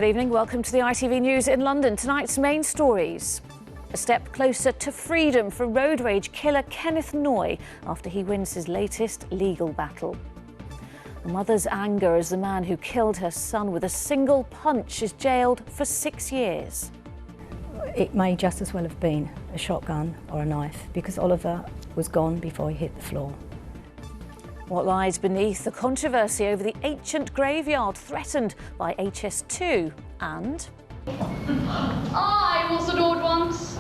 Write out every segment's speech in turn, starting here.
evening. Welcome to the ITV News in London. Tonight's main stories. A step closer to freedom for road rage killer Kenneth Noy after he wins his latest legal battle. A mother's anger as the man who killed her son with a single punch is jailed for 6 years. It may just as well have been a shotgun or a knife because Oliver was gone before he hit the floor. What lies beneath the controversy over the ancient graveyard threatened by HS2 and... I was adored once.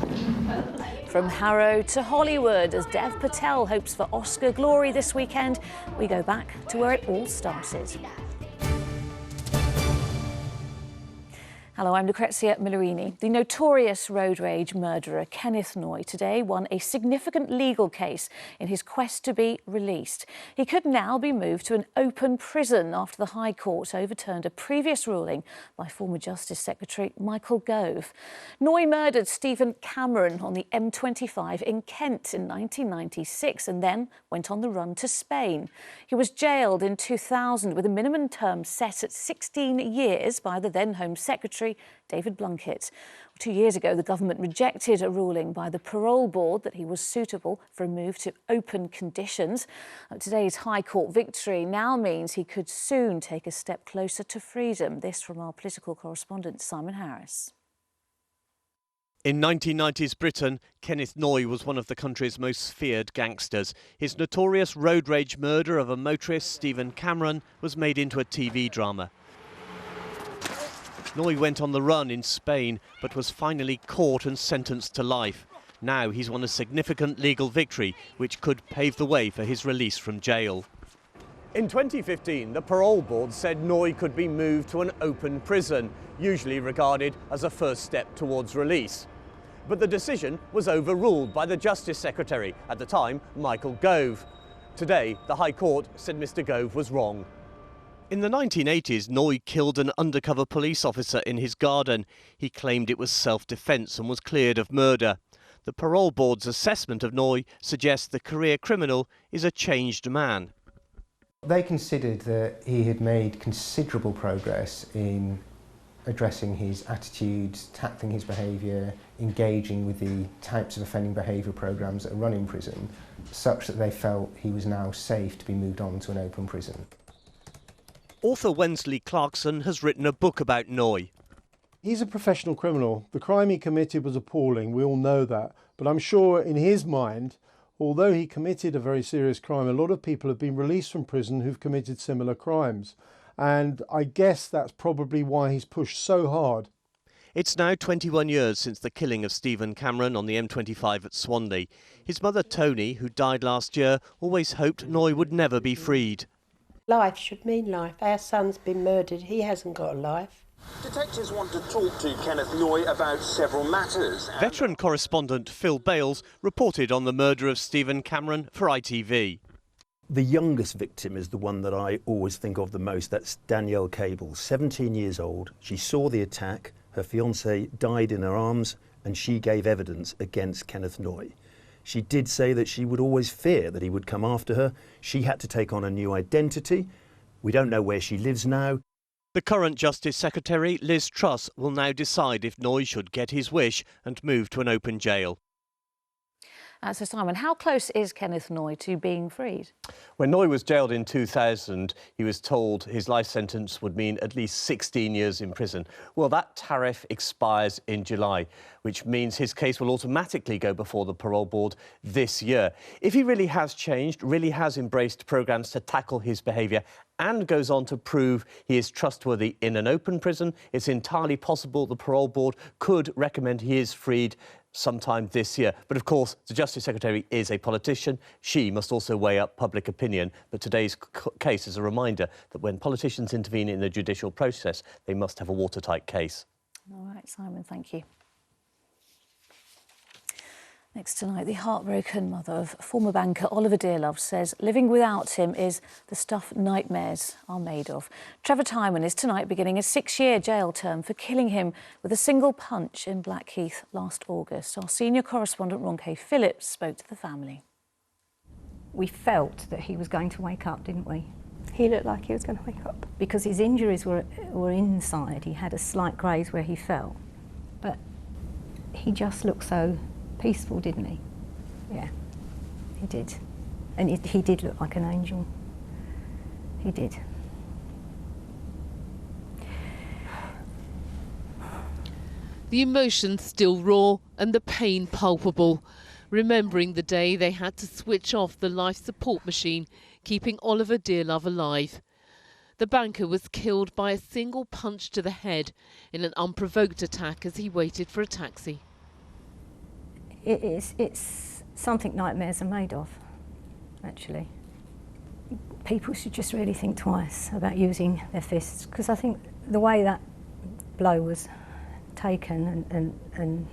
From Harrow to Hollywood, as Dev Patel hopes for Oscar glory this weekend, we go back to where it all started. Hello, I'm Lucrezia Milerini. The notorious road rage murderer Kenneth Noy today won a significant legal case in his quest to be released. He could now be moved to an open prison after the High Court overturned a previous ruling by former Justice Secretary Michael Gove. Noy murdered Stephen Cameron on the M25 in Kent in 1996 and then went on the run to Spain. He was jailed in 2000 with a minimum term set at 16 years by the then Home Secretary David Blunkett. 2 years ago, the government rejected a ruling by the parole board that he was suitable for a move to open conditions. Today's High Court victory now means he could soon take a step closer to freedom. This from our political correspondent, Simon Harris. In 1990s Britain, Kenneth Noy was one of the country's most feared gangsters. His notorious road rage murder of a motorist, Stephen Cameron, was made into a TV drama. Noy went on the run in Spain, but was finally caught and sentenced to life. Now he's won a significant legal victory, which could pave the way for his release from jail. In 2015, the parole board said Noy could be moved to an open prison, usually regarded as a first step towards release. But the decision was overruled by the Justice Secretary, at the time, Michael Gove. Today, the High Court said Mr. Gove was wrong. In the 1980s, Noy killed an undercover police officer in his garden. He claimed it was self-defence and was cleared of murder. The parole board's assessment of Noy suggests the career criminal is a changed man. They considered that he had made considerable progress in addressing his attitudes, tackling his behaviour, engaging with the types of offending behaviour programmes that are run in prison, such that they felt he was now safe to be moved on to an open prison. Author Wensley Clarkson has written a book about Noy. He's a professional criminal. The crime he committed was appalling, we all know that. But I'm sure in his mind, although he committed a very serious crime, a lot of people have been released from prison who've committed similar crimes. And I guess that's probably why he's pushed so hard. It's now 21 years since the killing of Stephen Cameron on the M25 at Swanley. His mother Tony, who died last year, always hoped Noy would never be freed. Life should mean life. Our son's been murdered. He hasn't got a life. Detectives want to talk to Kenneth Noy about several matters. Veteran correspondent Phil Bales reported on the murder of Stephen Cameron for ITV. The youngest victim is the one that I always think of the most. That's Danielle Cable, 17 years old. She saw the attack. Her fiancé died in her arms and she gave evidence against Kenneth Noy. She did say that she would always fear that he would come after her. She had to take on a new identity. We don't know where she lives now. The current Justice Secretary, Liz Truss, will now decide if Noy should get his wish and move to an open jail. So Simon, how close is Kenneth Noy to being freed? When Noy was jailed in 2000, he was told his life sentence would mean at least 16 years in prison. Well, that tariff expires in July, which means his case will automatically go before the parole board this year. If he really has changed, really has embraced programmes to tackle his behaviour and goes on to prove he is trustworthy in an open prison, it's entirely possible the parole board could recommend he is freed sometime this year. But of course, the Justice Secretary is a politician. She must also weigh up public opinion. But today's case is a reminder that when politicians intervene in the judicial process, they must have a watertight case. All right, Simon, thank you. Next tonight, the heartbroken mother of former banker Oliver Dearlove says living without him is the stuff nightmares are made of. Trevor Timon is tonight beginning a 6-year jail term for killing him with a single punch in Blackheath last August. Our senior correspondent Ronke Phillips spoke to the family. We felt that he was going to wake up, didn't we? He looked like he was going to wake up. Because his injuries were inside. He had a slight graze where he fell. But he just looked so peaceful, didn't he? Yeah, he did. And he did look like an angel. He did. The emotions still raw and the pain palpable, remembering the day they had to switch off the life support machine, keeping Oliver Dearlove alive. The banker was killed by a single punch to the head in an unprovoked attack as he waited for a taxi. It's something nightmares are made of, actually. People should just really think twice about using their fists, because I think the way that blow was taken and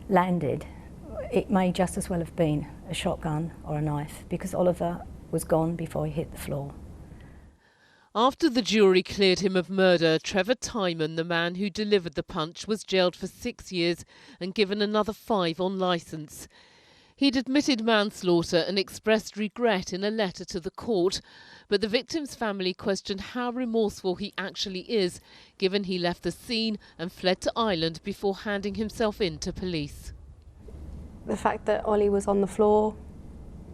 landed, it may just as well have been a shotgun or a knife, because Oliver was gone before he hit the floor. After the jury cleared him of murder, Trevor Timon, the man who delivered the punch, was jailed for 6 years and given another 5 on licence. He'd admitted manslaughter and expressed regret in a letter to the court, but the victim's family questioned how remorseful he actually is, given he left the scene and fled to Ireland before handing himself in to police. The fact that Ollie was on the floor,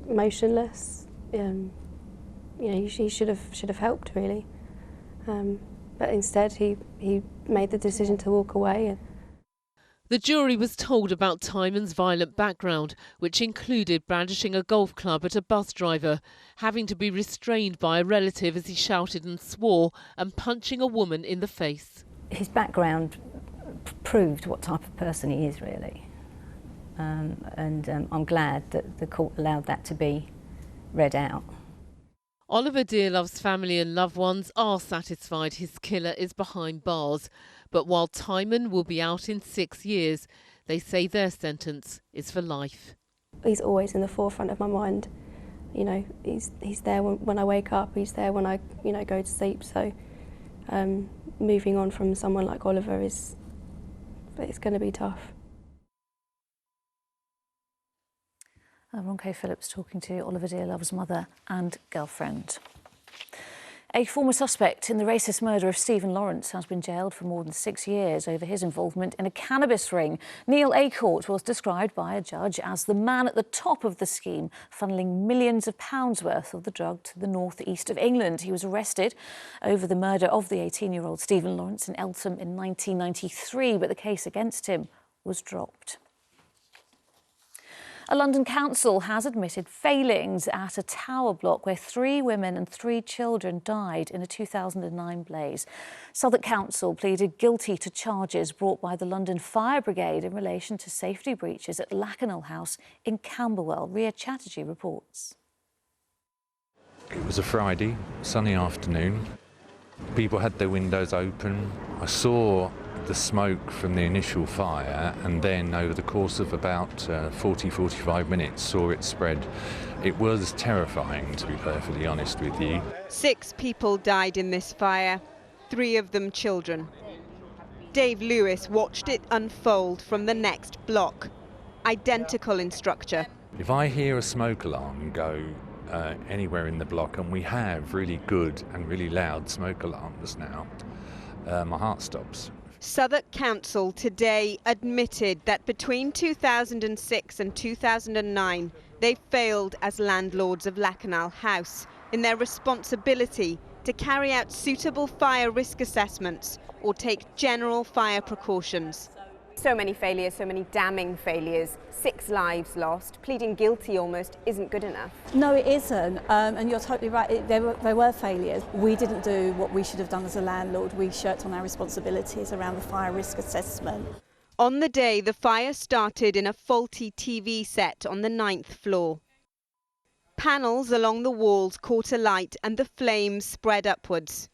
motionless, you know, he should have helped, really. But instead, he made the decision to walk away. The jury was told about Timon's violent background, which included brandishing a golf club at a bus driver, having to be restrained by a relative as he shouted and swore, and punching a woman in the face. His background proved what type of person he is, really. I'm glad that the court allowed that to be read out. Oliver Dearlove's family and loved ones are satisfied his killer is behind bars, but while Timon will be out in 6 years, they say their sentence is for life. He's always in the forefront of my mind. You know, he's there when I wake up, he's there when I, go to sleep. So moving on from someone like Oliver it's going to be tough. Ronco Phillips talking to Oliver Dearlove's mother and girlfriend. A former suspect in the racist murder of Stephen Lawrence has been jailed for more than 6 years over his involvement in a cannabis ring. Neil Acourt was described by a judge as the man at the top of the scheme, funneling millions of pounds worth of the drug to the northeast of England. He was arrested over the murder of the 18-year-old Stephen Lawrence in Eltham in 1993, but the case against him was dropped. A London council has admitted failings at a tower block where 3 women and 3 children died in a 2009 blaze. Southwark Council pleaded guilty to charges brought by the London Fire Brigade in relation to safety breaches at Lakanal House in Camberwell. Ria Chatterjee reports. It was a Friday, sunny afternoon. People had their windows open. I saw the smoke from the initial fire, and then over the course of about 40-45 minutes saw it spread. It was terrifying, to be perfectly honest with you. 6 people died in this fire, 3 of them children. Dave Lewis watched it unfold from the next block, identical in structure. If I hear a smoke alarm go anywhere in the block, and we have really good and really loud smoke alarms now, my heart stops. Southwark Council today admitted that between 2006 and 2009, they failed as landlords of Lakanal House in their responsibility to carry out suitable fire risk assessments or take general fire precautions. So many failures, so many damning failures, 6 lives lost. Pleading guilty almost isn't good enough. No, it isn't, and you're totally right, there were failures. We didn't do what we should have done as a landlord. We shirked on our responsibilities around the fire risk assessment. On the day, the fire started in a faulty TV set on the 9th floor. Panels along the walls caught alight and the flames spread upwards.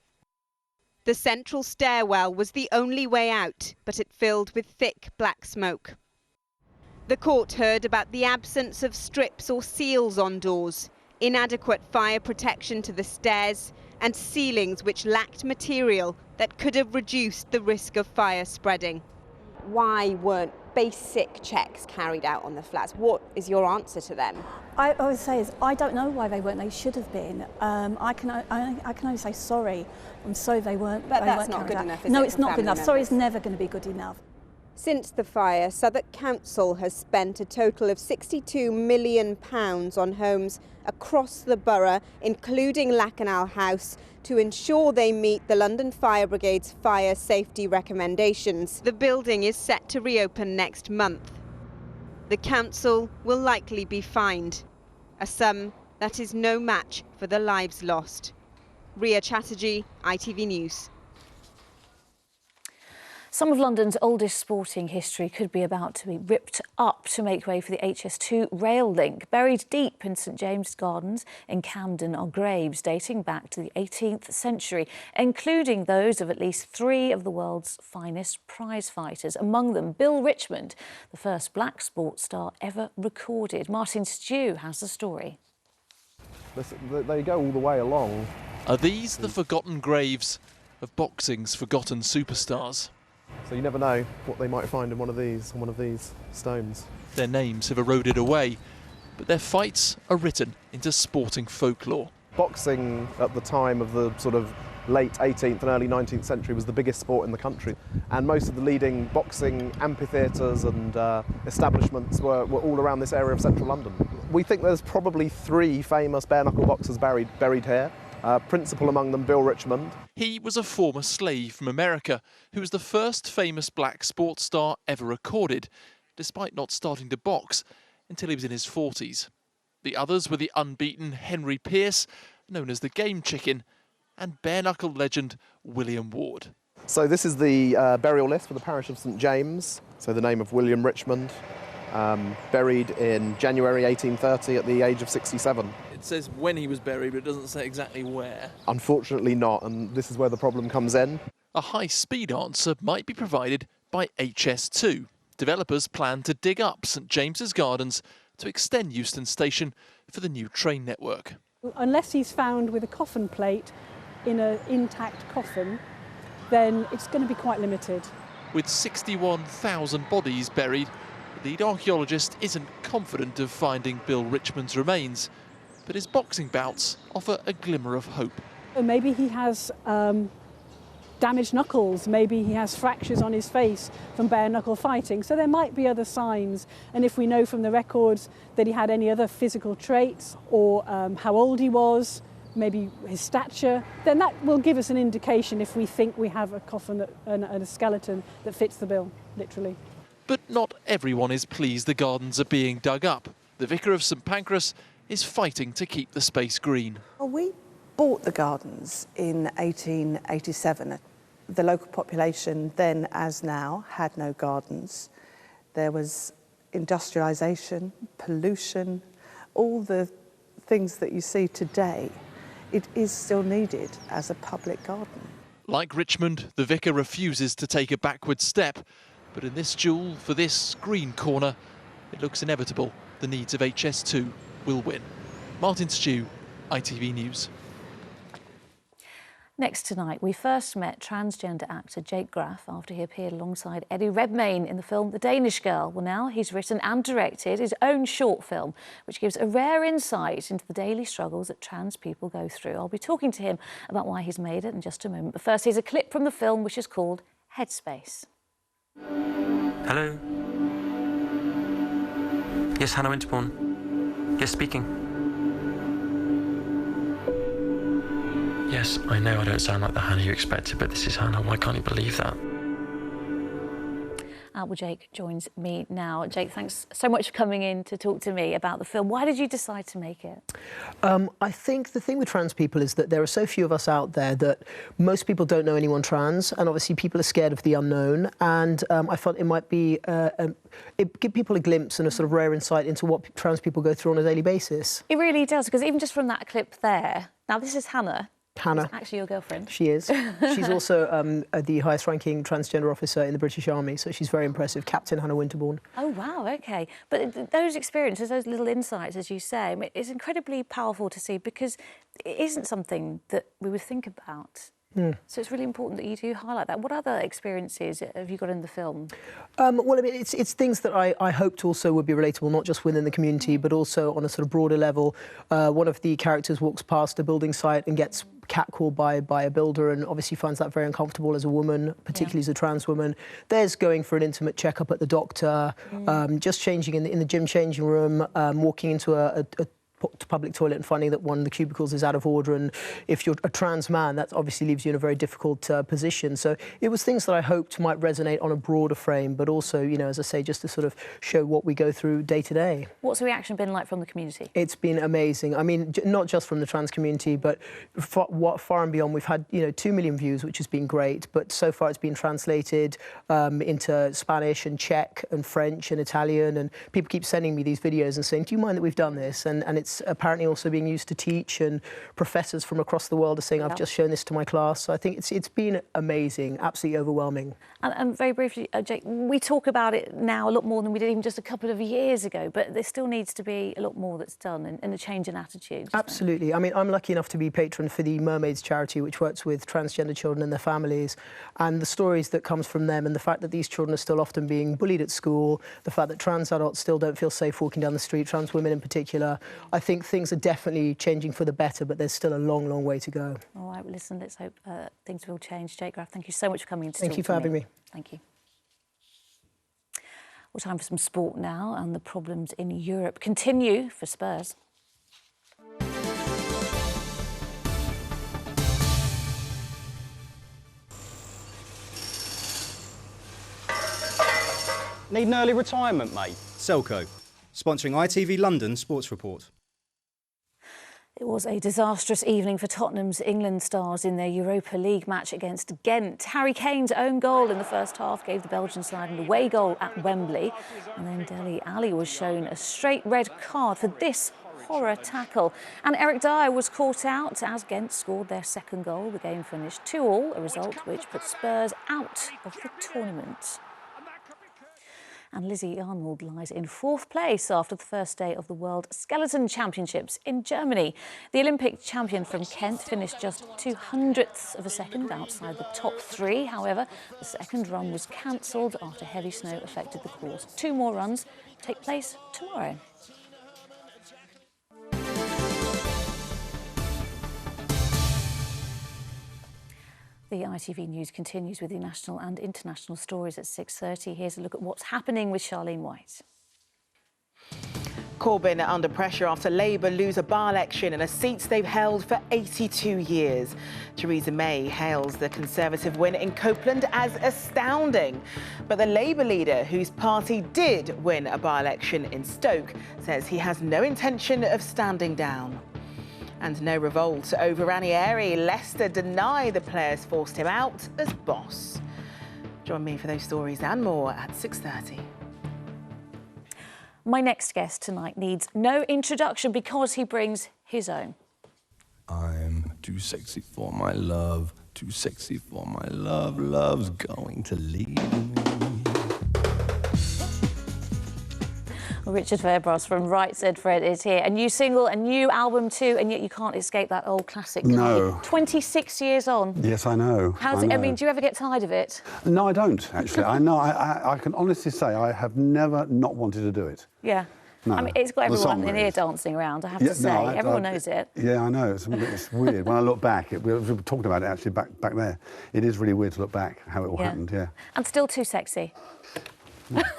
The central stairwell was the only way out, but it filled with thick black smoke. The court heard about the absence of strips or seals on doors, inadequate fire protection to the stairs, and ceilings which lacked material that could have reduced the risk of fire spreading. Why weren't basic checks carried out on the flats. What is your answer to them? I would say is I don't know why they weren't. They should have been. I can only say sorry. I'm sorry they weren't. But that's weren't not good out. enough, is No, it, it's for not good family enough. Sorry, members? it's never going to be good enough. Since the fire, Southwark Council has spent a total of £62 million on homes across the borough, including Lacanal House, to ensure they meet the London Fire Brigade's fire safety recommendations. The building is set to reopen next month. The council will likely be fined, a sum that is no match for the lives lost. Ria Chatterjee, ITV News. Some of London's oldest sporting history could be about to be ripped up to make way for the HS2 rail link. Buried deep in St James's Gardens in Camden are graves dating back to the 18th century, including those of at least 3 of the world's finest prize fighters, among them Bill Richmond, the first black sports star ever recorded. Martin Stew has the story. They go all the way along. Are these the forgotten graves of boxing's forgotten superstars? So you never know what they might find in one of these stones. Their names have eroded away, but their fights are written into sporting folklore. Boxing at the time of the sort of late 18th and early 19th century was the biggest sport in the country, and most of the leading boxing amphitheatres and establishments were all around this area of central London. We think there's probably 3 famous bare-knuckle boxers buried here. Principal among them, Bill Richmond. He was a former slave from America who was the first famous black sports star ever recorded, despite not starting to box until he was in his 40s. The others were the unbeaten Henry Pearce, known as the Game Chicken, and bare-knuckle legend William Ward. So this is the burial list for the parish of St James. So the name of William Richmond, buried in January 1830 at the age of 67. It says when he was buried, but it doesn't say exactly where. Unfortunately not, and this is where the problem comes in. A high-speed answer might be provided by HS2. Developers plan to dig up St James's Gardens to extend Euston Station for the new train network. Unless he's found with a coffin plate in an intact coffin, then it's going to be quite limited. With 61,000 bodies buried, the lead archaeologist isn't confident of finding Bill Richmond's remains, but his boxing bouts offer a glimmer of hope. Maybe he has damaged knuckles, maybe he has fractures on his face from bare knuckle fighting, so there might be other signs, and if we know from the records that he had any other physical traits or how old he was, maybe his stature, then that will give us an indication if we think we have a coffin and a skeleton that fits the bill, literally. But not everyone is pleased the gardens are being dug up. The vicar of St Pancras is fighting to keep the space green. Well, we bought the gardens in 1887. The local population then, as now, had no gardens. There was industrialisation, pollution, all the things that you see today. It is still needed as a public garden. Like Richmond, the vicar refuses to take a backward step. But in this duel for this green corner, it looks inevitable the needs of HS2 will win. Martin Stew, ITV News. Next tonight, we first met transgender actor Jake Graff after he appeared alongside Eddie Redmayne in the film The Danish Girl. Well, now he's written and directed his own short film, which gives a rare insight into the daily struggles that trans people go through. I'll be talking to him about why he's made it in just a moment. But first, here's a clip from the film, which is called Headspace. Hello? Yes, Hannah Winterbourne. Yes, speaking. Yes, I know I don't sound like the Hannah you expected, but this is Hannah. Why can't you believe that? Well, Jake joins me now. Jake, thanks so much for coming in to talk to me about the film. Why did you decide to make it? I think the thing with trans people is that there are so few of us out there that most people don't know anyone trans, and obviously people are scared of the unknown. And I thought it might be it give people a glimpse and a sort of rare insight into what trans people go through on a daily basis. It really does, because even just from that clip there, now this is Hannah. Hannah. It's actually your girlfriend. She is. She's also the highest-ranking transgender officer in the British Army, so she's very impressive. Captain Hannah Winterbourne. Oh, wow, OK. But those experiences, those little insights, as you say, it's incredibly powerful to see, because it isn't something that we would think about So it's really important that you do highlight that. What other experiences have you got in the film? Well, I mean, it's things that I hoped also would be relatable, not just within the community, but also on a sort of broader level. One of the characters walks past a building site and gets catcalled by a builder, and obviously finds that very uncomfortable as a woman, particularly as a trans woman. There's going for an intimate checkup at the doctor, just changing in the gym changing room, walking into a public toilet and finding that one of the cubicles is out of order, and if you're a trans man, that obviously leaves you in a very difficult position. So it was things that I hoped might resonate on a broader frame, but also, you know, as I say, just to sort of show what we go through day to day. What's the reaction been like from the community? It's been amazing. I mean, not just from the trans community, but far and beyond. We've had, you know, 2 million views, which has been great, but so far it's been translated into Spanish and Czech and French and Italian, and people keep sending me these videos and saying, do you mind that we've done this? And it's apparently also being used to teach, and professors from across the world are saying, I've just shown this to my class. So I think it's been amazing, absolutely overwhelming. And very briefly, Jake, we talk about it now a lot more than we did even just a couple of years ago, but there still needs to be a lot more that's done and a change in attitude. Absolutely. I mean, I'm lucky enough to be patron for the Mermaids charity, which works with transgender children and their families, and the stories that comes from them, and the fact that these children are still often being bullied at school, the fact that trans adults still don't feel safe walking down the street, trans women in particular. I think things are definitely changing for the better, but there's still a long, long way to go. All right, well, listen, let's hope things will change. Jake Graff, thank you so much for coming in to Thank you for having me. Thank you. Well, time for some sport now, and the problems in Europe continue for Spurs. Need an early retirement, mate? Selco, sponsoring ITV London Sports Report. It was a disastrous evening for Tottenham's England stars in their Europa League match against Ghent. Harry Kane's own goal in the first half gave the Belgian side an away goal at Wembley. And then Dele Alli was shown a straight red card for this horror tackle. And Eric Dyer was caught out as Ghent scored their second goal. The game finished 2-2, a result which put Spurs out of the tournament. And Lizzie Arnold lies in 4th place after the first day of the World Skeleton Championships in Germany. The Olympic champion from Kent finished just 0.02 of a second outside the top 3. However, the second run was cancelled after heavy snow affected the course. 2 more runs take place tomorrow. The ITV News continues with the national and international stories at 6:30. Here's a look at what's happening with Charlene White. Corbyn under pressure after Labour lose a by-election in a seat they've held for 82 years. Theresa May hails the Conservative win in Copeland as astounding. But the Labour leader, whose party did win a by-election in Stoke, says he has no intention of standing down. And no revolt over Ranieri. Leicester deny the players forced him out as boss. Join me for those stories and more at 6:30. My next guest tonight needs no introduction because he brings his own. I'm too sexy for my love, too sexy for my love, love's going to leave me. Richard Fairbrass from Right Said Fred is here. A new single, a new album too, and yet you can't escape that old classic. No. 26 years on. Yes, I know. How's it? I mean, do you ever get tired of it? No, I don't, actually. I know. I can honestly say I have never not wanted to do it. Yeah. No. I mean, it's got everyone in here dancing around, I have to say. Everyone knows it. Yeah, I know. It's weird. When I look back, we were talking about it actually back there. It is really weird to look back how it all happened, yeah. And still too sexy.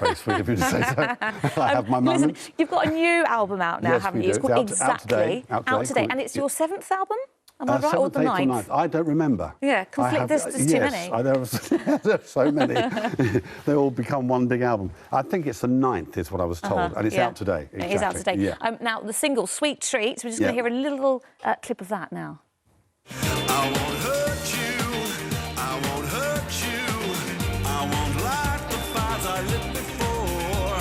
Very sweet of you to say so. I have my moments. Listen, you've got a new album out now, haven't you? It's called Exactly. Out today. And it's your 7th album? Am I right? Or the 9th? 9th. I don't remember. Yeah, there's too many. There are so many. They all become one big album. I think it's the 9th is what I was told. And it's out today. Exactly. It is out today. Yeah. Now, the single, Sweet Treats, we're just going to hear a little clip of that now. I won't hurt you, I won't hurt you, I won't light the fires I lit before,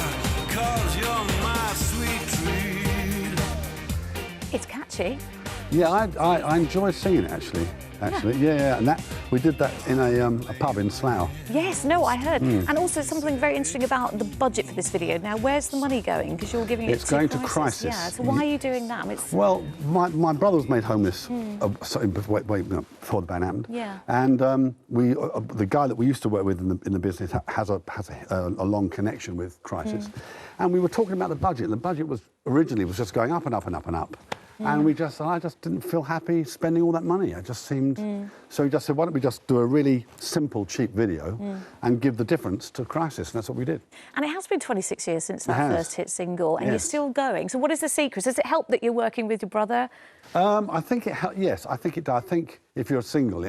'cause you're my sweet treat. It's catchy. Yeah, I enjoy singing it, actually. Yeah, and We did that in a pub in Slough. Yes, no, I heard. Mm. And also something very interesting about the budget for this video. Now, where's the money going? Because you're giving it It's going to Crisis. Crisis. Yeah, so why are you doing that? It's... Well, my brother was made homeless before the ban happened. Yeah. And the guy that we used to work with in the business has a long connection with Crisis. And we were talking about the budget, and the budget was originally just going up and up and up and up. And I just didn't feel happy spending all that money. It just seemed... So he just said, why don't we just do a really simple, cheap video and give the difference to Crisis? And that's what we did. And it has been 26 years since that first hit single, and Yes. you're still going. So what is the secret? Does it help that you're working with your brother? I think it helps. Yes, I think it does. I think if you're single,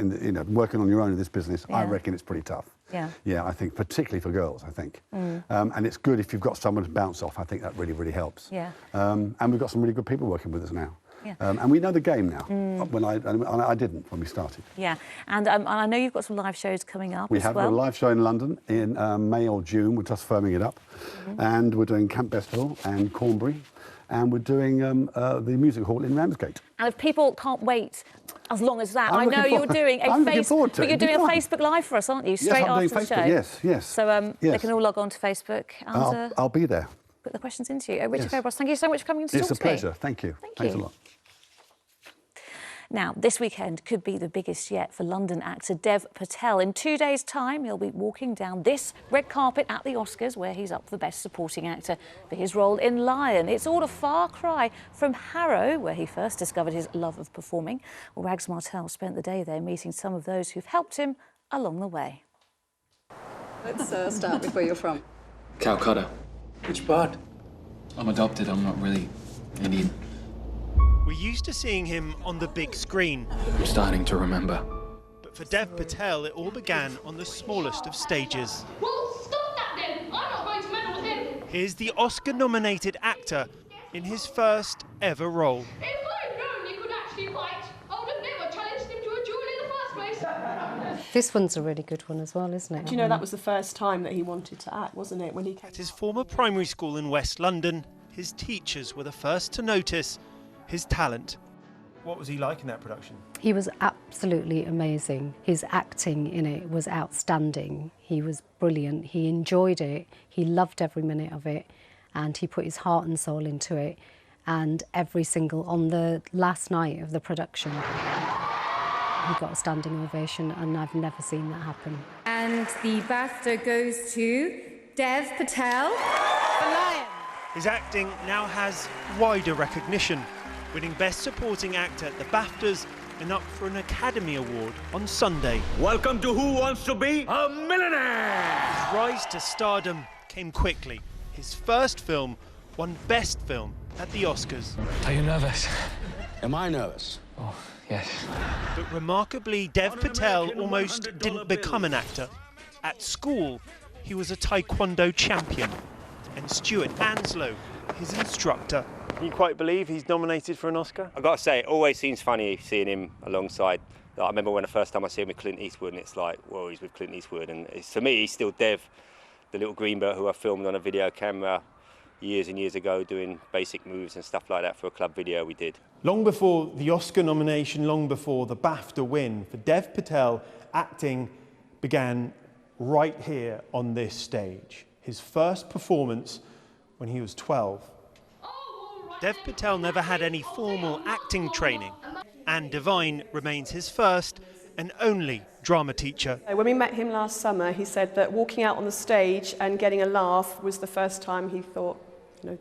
working on your own in this business, I reckon it's pretty tough. Yeah. Yeah, I think, particularly for girls, I think. And it's good if you've got someone to bounce off. I think that really, really helps. Yeah. And we've got some really good people working with us now. Yeah. And we know the game now. When I didn't when we started. Yeah, and I know you've got some live shows coming up We as have well. a live show in London in May or June. We're just firming it up. And we're doing Camp Bestival and Cornbury. And we're doing the music hall in Ramsgate. And if people can't wait as long as that, I'm I know looking you're doing I'm looking forward to but it. you're doing a It'll be fun. Facebook Live for us, aren't you? Yes, Straight I'm after doing the Facebook, show. yes, yes. So they Yes. can all log on to Facebook and I'll be there. put the questions into you. Richard Yes. Fairbrass, thank you so much for coming to talk to me. It's a pleasure. Thank you. Thanks a lot. Now, this weekend could be the biggest yet for London actor Dev Patel. In 2 days' time, he'll be walking down this red carpet at the Oscars, where he's up for Best Supporting Actor for his role in Lion. It's all a far cry from Harrow, where he first discovered his love of performing. Well, Rags Martel spent the day there meeting some of those who've helped him along the way. Let's start with where you're from. Calcutta. Which part? I'm adopted. I'm not really Indian. We're used to seeing him on the big screen. I'm starting to remember. But for Dev Patel, it all began on the smallest of stages. Well, stop that then! I'm not going to meddle with him! Here's the Oscar-nominated actor in his first ever role. If I'd known you could actually fight, I would have never challenged him to a duel in the first place. This one's a really good one as well, isn't it? Do you know that was the first time that he wanted to act, wasn't it, when he came? At his former primary school in West London, his teachers were the first to notice his talent. What was he like in that production? He was absolutely amazing. His acting in it was outstanding. He was brilliant. He enjoyed it. He loved every minute of it, and he put his heart and soul into it. And on the last night of the production, he got a standing ovation, and I've never seen that happen. And the BAFTA goes to Dev Patel for Lion. His acting now has wider recognition, winning Best Supporting Actor at the BAFTAs and up for an Academy Award on Sunday. Welcome to Who Wants to Be a Millionaire? His rise to stardom came quickly. His first film won Best Film at the Oscars. Are you nervous? Am I nervous? Oh, yes. But remarkably, Dev Patel almost didn't become an actor. At school, he was a Taekwondo champion, and Stuart Anslow, his instructor. Can you quite believe he's nominated for an Oscar? I've got to say, it always seems funny seeing him alongside. I remember when the first time I see him with Clint Eastwood, and it's like, well, he's with Clint Eastwood. And to me, he's still Dev, the little greenbelt who I filmed on a video camera years and years ago, doing basic moves and stuff like that for a club video we did. Long before the Oscar nomination, long before the BAFTA win, for Dev Patel, acting began right here on this stage. His first performance when he was 12. Dev Patel never had any formal acting training, and Divine remains his first and only drama teacher. When we met him last summer, he said that walking out on the stage and getting a laugh was the first time he thought,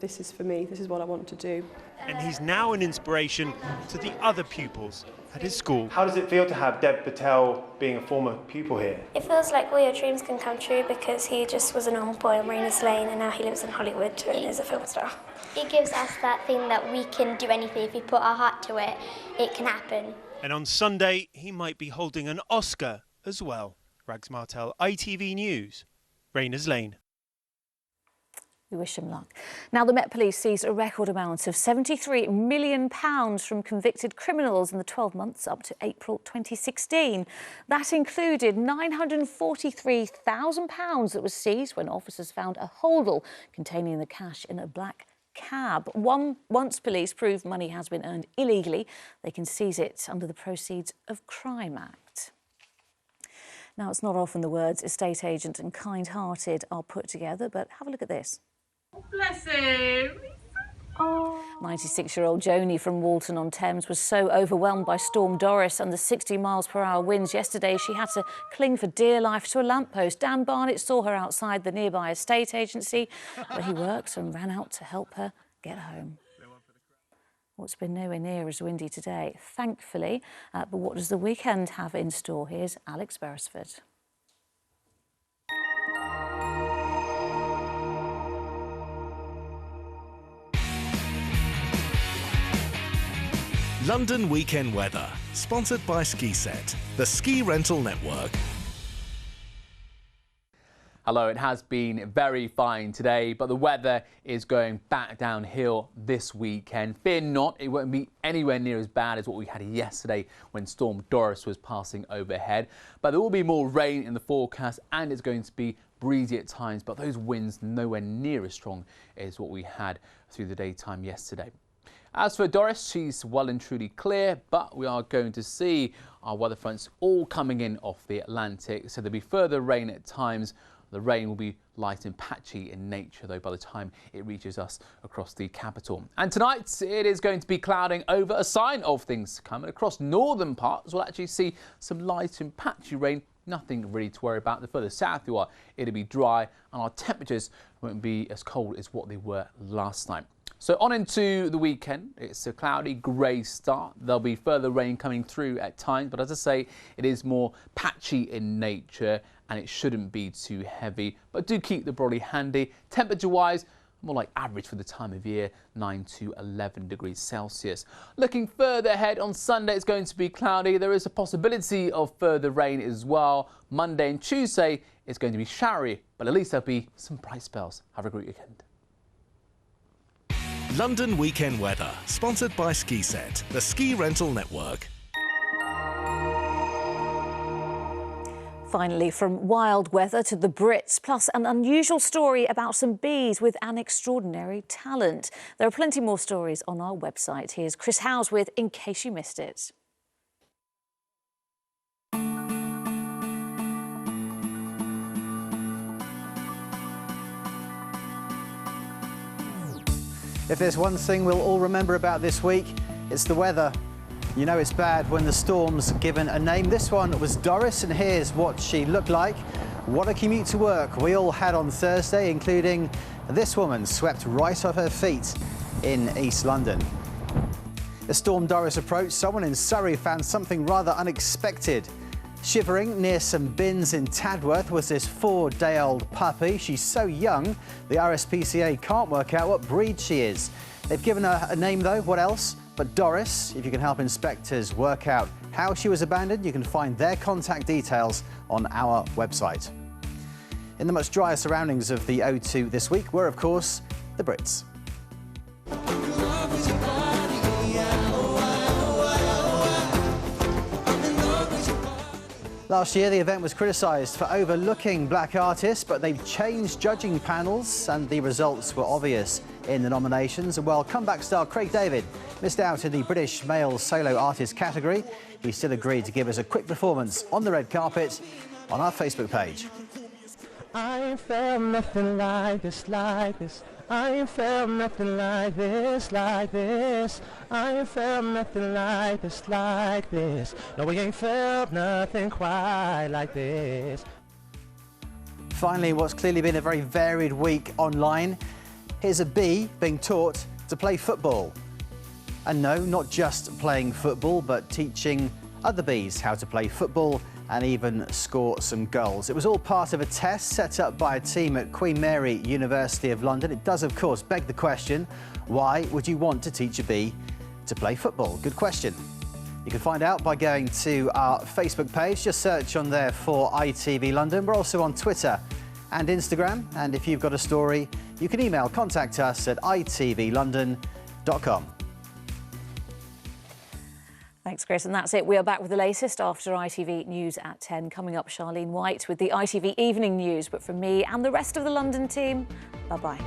this is for me, this is what I want to do. And he's now an inspiration to the other pupils at his school. How does it feel to have Dev Patel being a former pupil here? It feels like all your dreams can come true because he just was a normal boy in Rainers Lane and now he lives in Hollywood and is a film star. It gives us that thing that we can do anything. If we put our heart to it, it can happen. And on Sunday, he might be holding an Oscar as well. Rags Martel, ITV News, Rainers Lane. We wish him luck. Now, the Met Police seized a record amount of £73 million from convicted criminals in the 12 months up to April 2016. That included £943,000 that was seized when officers found a holdall containing the cash in a black cab. Once police prove money has been earned illegally, they can seize it under the Proceeds of Crime Act. Now, it's not often the words estate agent and kind-hearted are put together, but have a look at this. Bless him. 96-year-old Joni from Walton-on-Thames was so overwhelmed by Storm Doris and the 60 miles/hour winds yesterday she had to cling for dear life to a lamppost. Dan Barnett saw her outside the nearby estate agency where he works and ran out to help her get home. Well, it's been nowhere near as windy today, thankfully. But what does the weekend have in store? Here's Alex Beresford. London Weekend Weather, sponsored by dsat, the ski rental network. Hello, it has been very fine today, but the weather is going back downhill this weekend. Fear not, it won't be anywhere near as bad as what we had yesterday when Storm Doris was passing overhead. But there will be more rain in the forecast and it's going to be breezy at times, but those winds nowhere near as strong as what we had through the daytime yesterday. As for Doris, she's well and truly clear, but we are going to see our weather fronts all coming in off the Atlantic, so there'll be further rain at times. The rain will be light and patchy in nature, though, by the time it reaches us across the capital. And tonight, it is going to be clouding over, a sign of things coming. Across northern parts, we'll actually see some light and patchy rain. Nothing really to worry about. The further south you are, it'll be dry, and our temperatures won't be as cold as what they were last night. So on into the weekend, it's a cloudy grey start. There'll be further rain coming through at times, but as I say, it is more patchy in nature and it shouldn't be too heavy. But do keep the brolly handy. Temperature-wise, more like average for the time of year, 9 to 11 degrees Celsius. Looking further ahead, on Sunday it's going to be cloudy. There is a possibility of further rain as well. Monday and Tuesday it's going to be showery, but at least there'll be some bright spells. Have a great weekend. London Weekend Weather, sponsored by dsat, the ski rental network. Finally, from wild weather to the Brits, plus an unusual story about some bees with an extraordinary talent. There are plenty more stories on our website. Here's Chris Howes with In Case You Missed It. If there's one thing we'll all remember about this week, it's the weather. You know it's bad when the storm's given a name. This one was Doris, and here's what she looked like. What a commute to work we all had on Thursday, including this woman swept right off her feet in East London. As Storm Doris approached, someone in Surrey found something rather unexpected. Shivering near some bins in Tadworth was this 4-day-old puppy. She's so young, the RSPCA can't work out what breed she is. They've given her a name though, what else? But Doris. If you can help inspectors work out how she was abandoned, you can find their contact details on our website. In the much drier surroundings of the O2 this week were, of course, the Brits. Last year, the event was criticised for overlooking black artists, but they've changed judging panels and the results were obvious in the nominations. And while comeback star Craig David missed out in the British male solo artist category, he still agreed to give us a quick performance on the red carpet on our Facebook page. I ain't felt nothing like this, like this. I ain't felt nothing like this, like this. I ain't felt nothing like this, like this. No, we ain't felt nothing quite like this. Finally, what's clearly been a very varied week online. Here's a bee being taught to play football. And no, not just playing football, but teaching other bees how to play football and even score some goals. It was all part of a test set up by a team at Queen Mary University of London. It does, of course, beg the question, why would you want to teach a bee to play football? Good question. You can find out by going to our Facebook page. Just search on there for ITV London. We're also on Twitter and Instagram. And if you've got a story, you can contact us at itvlondon.com. Thanks, Chris. And that's it. We are back with the latest after ITV News at 10. Coming up, Charlene White with the ITV Evening News. But from me and the rest of the London team, bye-bye.